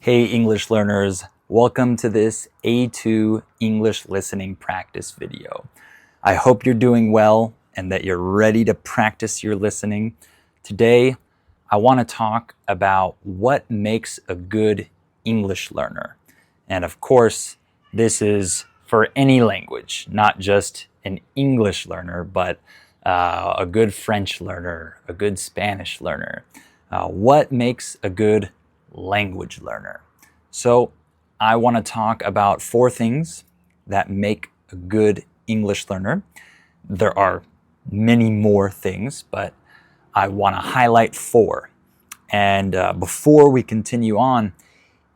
Hey English learners, welcome to this A2 English listening practice video. I hope you're doing well and that you're ready to practice your listening. Today, I want to talk about what makes a good English learner. And of course, this is for any language, not just an English learner, but a good French learner, a good Spanish learner. What makes a good language learner? So I want to talk about 4 things that make a good English learner. There are many more things, but I want to highlight 4. And before we continue on,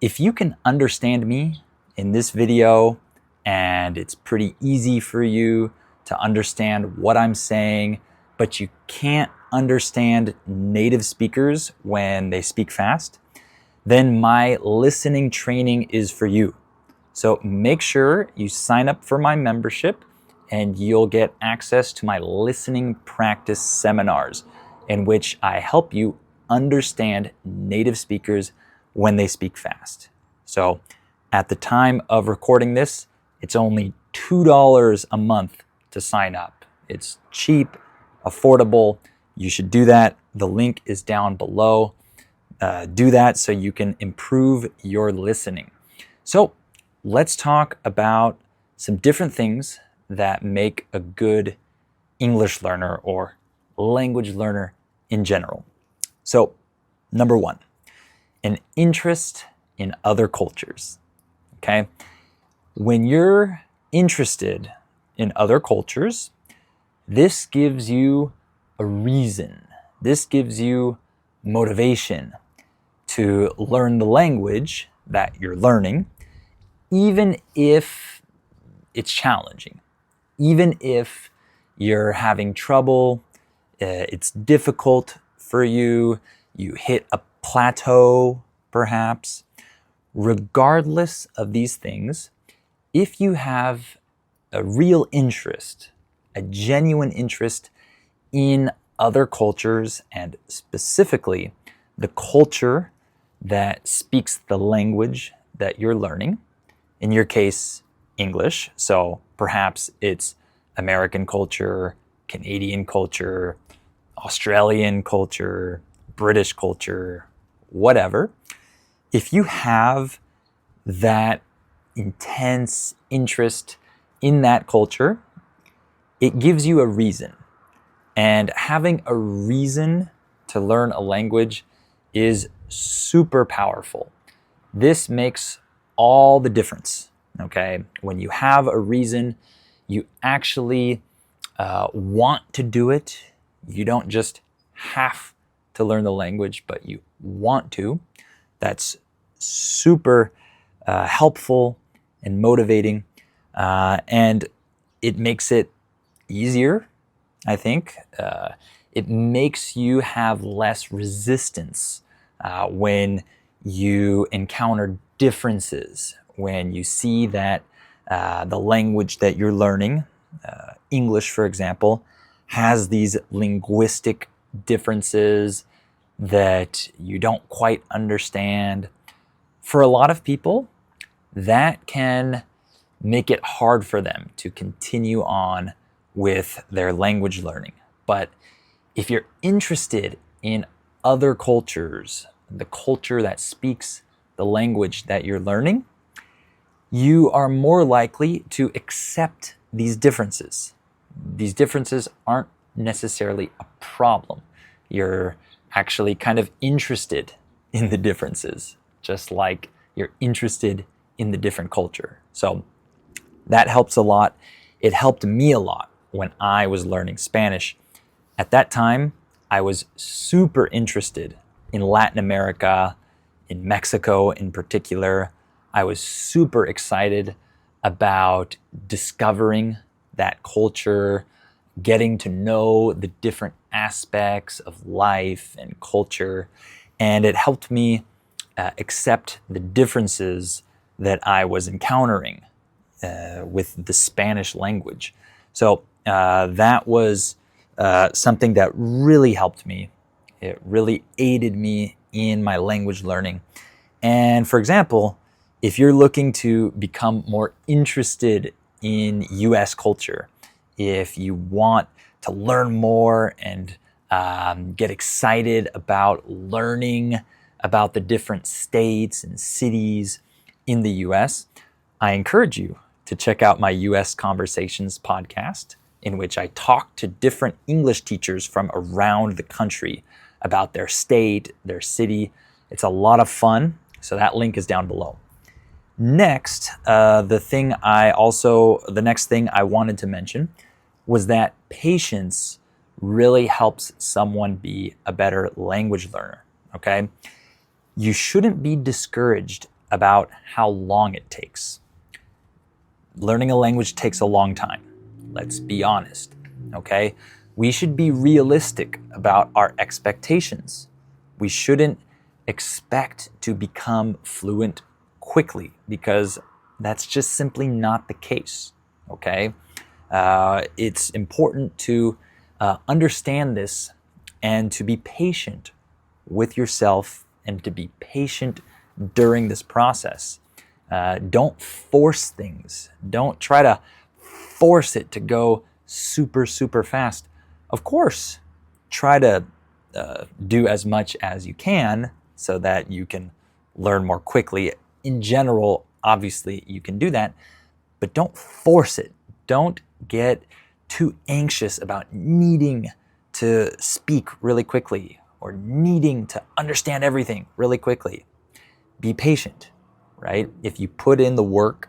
if you can understand me in this video and it's pretty easy for you to understand what I'm saying, but you can't understand native speakers when they speak fast, then my listening training is for you. So make sure you sign up for my membership and you'll get access to my listening practice seminars in which I help you understand native speakers when they speak fast. So at the time of recording this, it's only $2 a month to sign up. It's cheap, affordable. You should do that. The link is down below. Do that so you can improve your listening. So let's talk about some different things that make a good English learner or language learner in general. So number 1, an interest in other cultures. Okay? When you're interested in other cultures, this gives you a reason. This gives you motivation to learn the language that you're learning, even if it's challenging, even if you're having trouble, it's difficult for you, you hit a plateau perhaps. Regardless of these things, if you have a real interest, a genuine interest in other cultures and specifically the culture that speaks the language that you're learning, in your case, English, so perhaps it's American culture, Canadian culture, Australian culture, British culture, whatever. If you have that intense interest in that culture, it gives you a reason. And having a reason to learn a language is super powerful. This makes all the difference, okay? When you have a reason, you actually want to do it. You don't just have to learn the language, but you want to. That's super helpful and motivating, and it makes it easier, I think. It makes you have less resistance when you encounter differences, when you see that the language that you're learning, English for example, has these linguistic differences that you don't quite understand. For a lot of people, that can make it hard for them to continue on with their language learning. But if you're interested in other cultures, the culture that speaks the language that you're learning, you are more likely to accept these differences. These differences aren't necessarily a problem. You're actually kind of interested in the differences, just like you're interested in the different culture. So that helps a lot. It helped me a lot when I was learning Spanish. At that time, I was super interested in Latin America, in Mexico in particular. I was super excited about discovering that culture, getting to know the different aspects of life and culture, and it helped me accept the differences that I was encountering with the Spanish language. So that was something that really helped me. It really aided me in my language learning. And for example, if you're looking to become more interested in US culture, if you want to learn more and get excited about learning about the different states and cities in the US, I encourage you to check out my US Conversations podcast, in which I talk to different English teachers from around the country about their state, their city. It's a lot of fun, so that link is down below. Next, the next thing I wanted to mention was that patience really helps someone be a better language learner, okay? You shouldn't be discouraged about how long it takes. Learning a language takes a long time. Let's be honest, okay? We should be realistic about our expectations. We shouldn't expect to become fluent quickly, because that's just simply not the case, okay? It's important to understand this and to be patient with yourself and to be patient during this process. Don't force things. Don't try to force it to go super, super fast. Of course, try to do as much as you can so that you can learn more quickly. In general, obviously, you can do that, but don't force it. Don't get too anxious about needing to speak really quickly or needing to understand everything really quickly. Be patient, right? If you put in the work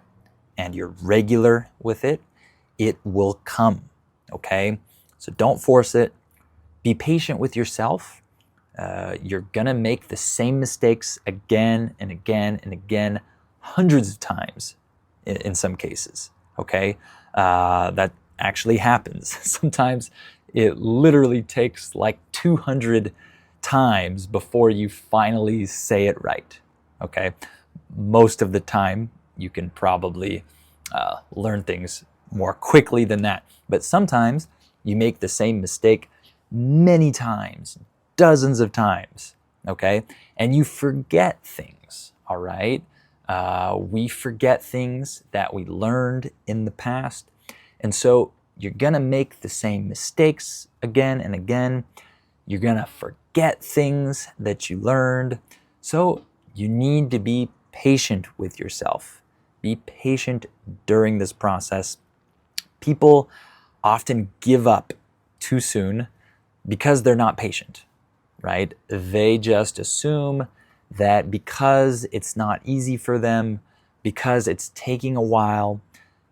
and you're regular with it, it will come, okay? So don't force it. Be patient with yourself. You're gonna make the same mistakes again and again and again, hundreds of times in some cases, okay? That actually happens. Sometimes it literally takes like 200 times before you finally say it right, okay? Most of the time, you can probably learn things more quickly than that. But sometimes you make the same mistake many times, dozens of times, okay? And you forget things, all right? We forget things that we learned in the past. And so you're gonna make the same mistakes again and again. You're gonna forget things that you learned. So you need to be patient with yourself. Be patient during this process. People often give up too soon because they're not patient, right? They just assume that because it's not easy for them, because it's taking a while,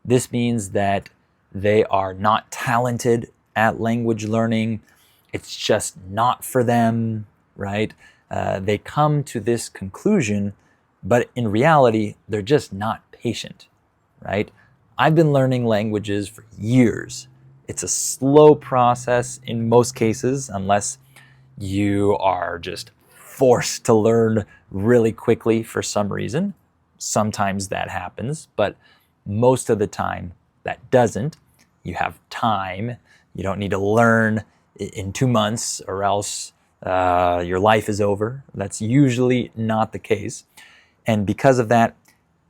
this means that they are not talented at language learning. It's just not for them, right? They come to this conclusion, but in reality, they're just not patient, right? I've been learning languages for years. It's a slow process in most cases, unless you are just forced to learn really quickly for some reason. Sometimes that happens, but most of the time that doesn't. You have time. You don't need to learn in 2 months or else your life is over. That's usually not the case. And because of that,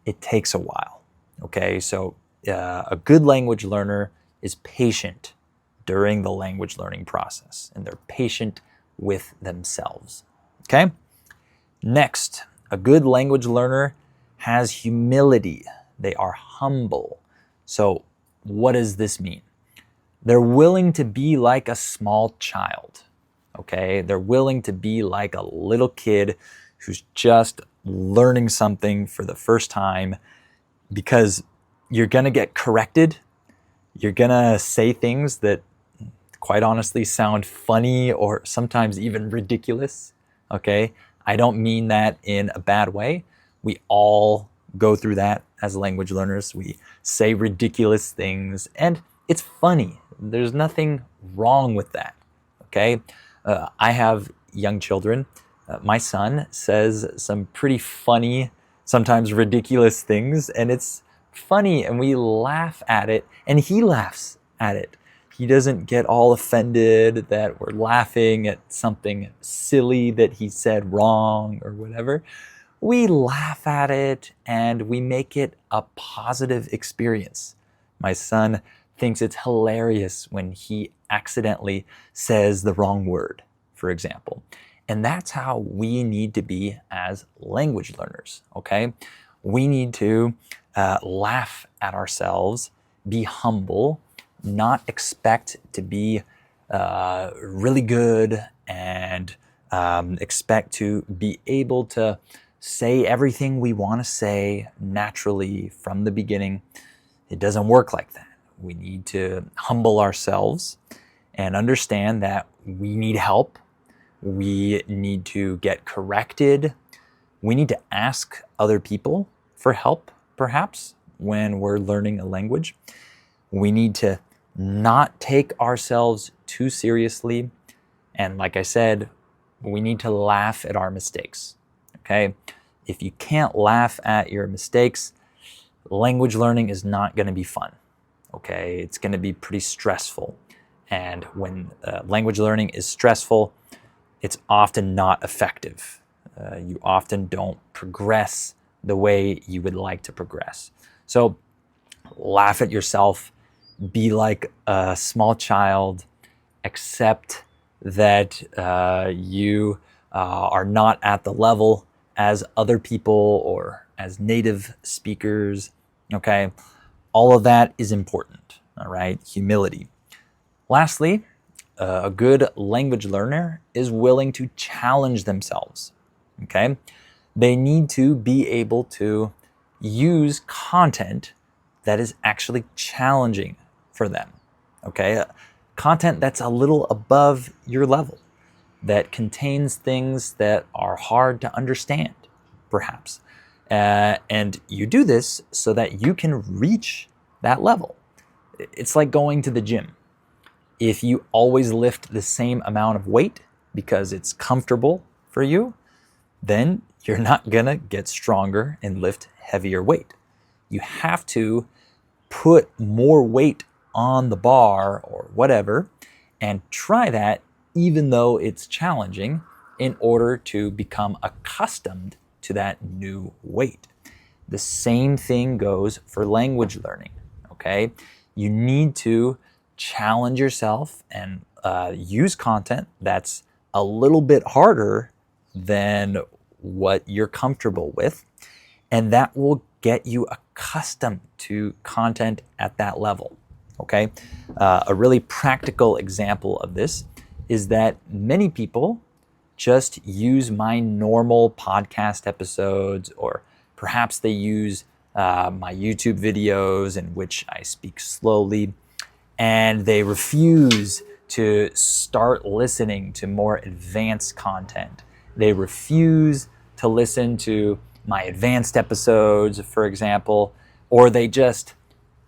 it takes a while. Okay, so a good language learner is patient during the language learning process, and they're patient with themselves. Okay? Next, a good language learner has humility. They are humble. So what does this mean? They're willing to be like a small child. Okay? They're willing to be like a little kid who's just learning something for the first time, because you're going to get corrected. You're going to say things that quite honestly sound funny or sometimes even ridiculous, okay? I don't mean that in a bad way. We all go through that as language learners. We say ridiculous things and it's funny. There's nothing wrong with that, okay? I have young children. My son says some pretty funny, sometimes ridiculous things, and it's funny and we laugh at it and he laughs at it. He doesn't get all offended that we're laughing at something silly that he said wrong or whatever. we laugh at it and we make it a positive experience. My son thinks it's hilarious when he accidentally says the wrong word, for example. And that's how we need to be as language learners, okay? We need to laugh at ourselves, be humble, not expect to be really good, and expect to be able to say everything we want to say naturally from the beginning. It doesn't work like that. We need to humble ourselves and understand that we need help. We need to get corrected. We need to ask other people for help, perhaps, when we're learning a language. We need to not take ourselves too seriously. And like I said, we need to laugh at our mistakes, okay? If you can't laugh at your mistakes, language learning is not going to be fun, okay? It's going to be pretty stressful. And when language learning is stressful, it's often not effective. You often don't progress the way you would like to progress. So laugh at yourself, be like a small child, accept that you are not at the level as other people or as native speakers, okay? All of that is important, all right? Humility. Lastly, a good language learner is willing to challenge themselves, okay? They need to be able to use content that is actually challenging for them, okay? Content that's a little above your level, that contains things that are hard to understand, perhaps. And you do this so that you can reach that level. It's like going to the gym. If you always lift the same amount of weight because it's comfortable for you, then you're not gonna get stronger and lift heavier weight. You have to put more weight on the bar or whatever and try that even though it's challenging in order to become accustomed to that new weight. The same thing goes for language learning, okay? You need to challenge yourself and use content that's a little bit harder than what you're comfortable with, and that will get you accustomed to content at that level, okay? A really practical example of this is that many people just use my normal podcast episodes, or perhaps they use my YouTube videos in which I speak slowly, and they refuse to start listening to more advanced content. They refuse to listen to my advanced episodes, for example, or they just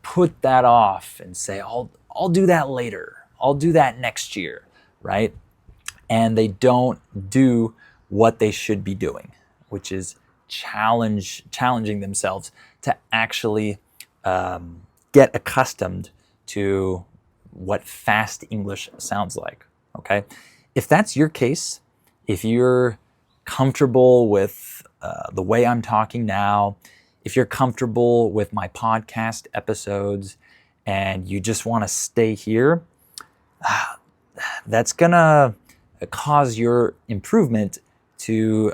put that off and say, I'll do that later. I'll do that next year, right? And they don't do what they should be doing, which is challenging themselves to actually get accustomed to what fast English sounds like, okay? If that's your case, if you're comfortable with the way I'm talking now, if you're comfortable with my podcast episodes and you just want to stay here, that's gonna cause your improvement to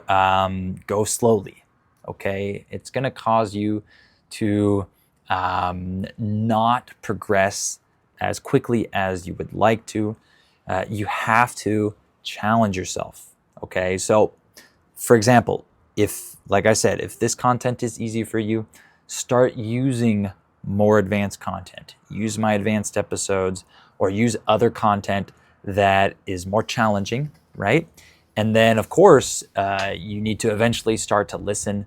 go slowly, okay? It's gonna cause you to not progress as quickly as you would like to. You have to challenge yourself, okay? So, for example, if, like I said, if this content is easy for you, start using more advanced content. Use my advanced episodes or use other content that is more challenging, right? And then, of course, you need to eventually start to listen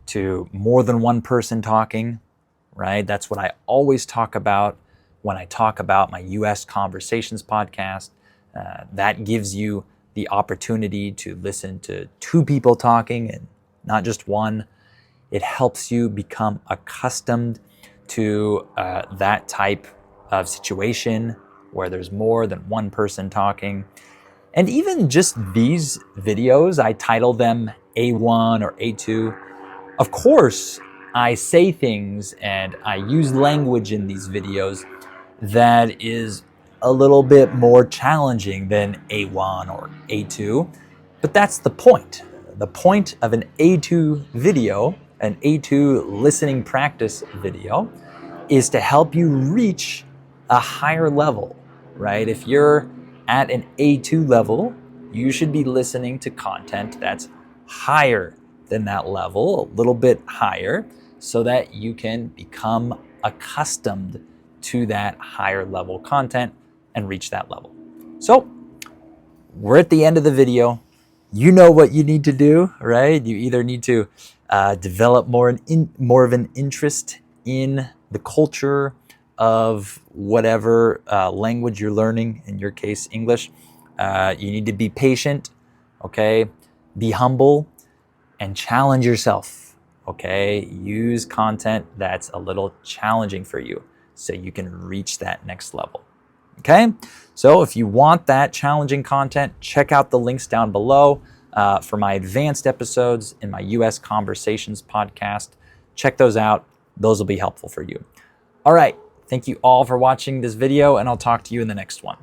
to more than one person talking, right? That's what I always talk about when I talk about my US Conversations podcast. That gives you the opportunity to listen to two people talking and not just one. It helps you become accustomed to that type of situation where there's more than one person talking. And even just these videos, I title them A1 or A2. Of course, I say things and I use language in these videos that is a little bit more challenging than A1 or A2, but that's the point. The point of an A2 video, an A2 listening practice video, is to help you reach a higher level, right? If you're at an A2 level, you should be listening to content that's higher than that level, a little bit higher, so that you can become accustomed to that higher level content and reach that level. So we're at the end of the video. You know what you need to do, right? You either need to develop more of an interest in the culture of whatever language you're learning, in your case, English. You need to be patient, okay? Be humble and challenge yourself, okay? Use content that's a little challenging for you so you can reach that next level, okay? So if you want that challenging content, check out the links down below for my advanced episodes in my US Conversations podcast. Check those out. Those will be helpful for you. All right. Thank you all for watching this video, and I'll talk to you in the next one.